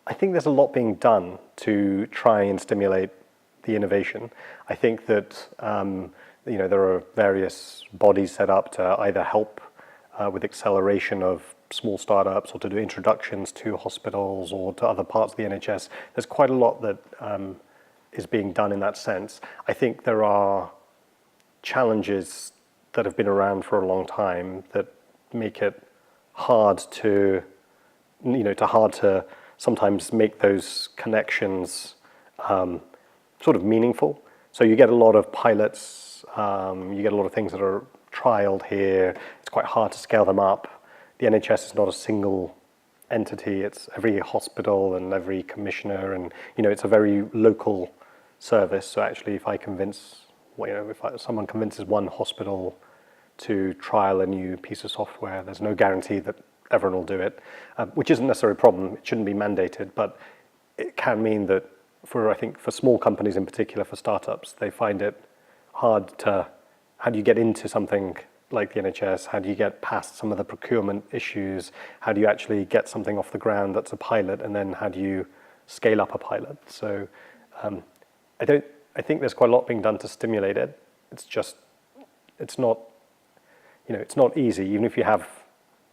I think there's a lot being done to try and stimulate the innovation. I think that there are various bodies set up to either help with acceleration of small startups or to do introductions to hospitals or to other parts of the NHS. There's quite a lot that is being done in that sense. I think there are challenges that have been around for a long time that make it hard to sometimes make those connections sort of meaningful. So you get a lot of pilots, you get a lot of things that are trialed here. It's quite hard to scale them up. The NHS is not a single entity. It's every hospital and every commissioner, and it's a very local service. So actually, if someone convinces one hospital to trial a new piece of software, there's no guarantee that everyone will do it, which isn't necessarily a problem. It shouldn't be mandated, but it can mean that for small companies in particular, for startups, they find it hard to, how do you get into something like the NHS? How do you get past some of the procurement issues? How do you actually get something off the ground that's a pilot, and then how do you scale up a pilot? So I think there's quite a lot being done to stimulate it. It's not easy, even if you have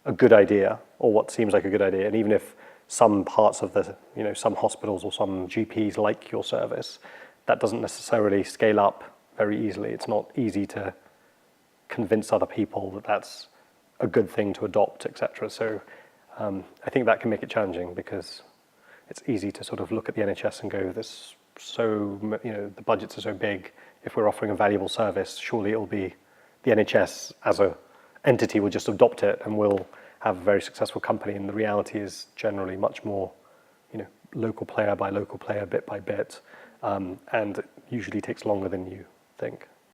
a good idea or what seems like a good idea, and even if some parts of some hospitals or some GPs like your service, that doesn't necessarily scale up very easily. It's not easy to convince other people that that's a good thing to adopt, etc. So I think that can make it challenging, because it's easy to sort of look at the NHS and go, the budgets are so big. If we're offering a valuable service, surely it'll be the NHS as a entity will just adopt it and we'll have a very successful company. And the reality is generally much more, local player by local player, bit by bit, and it usually takes longer than you think.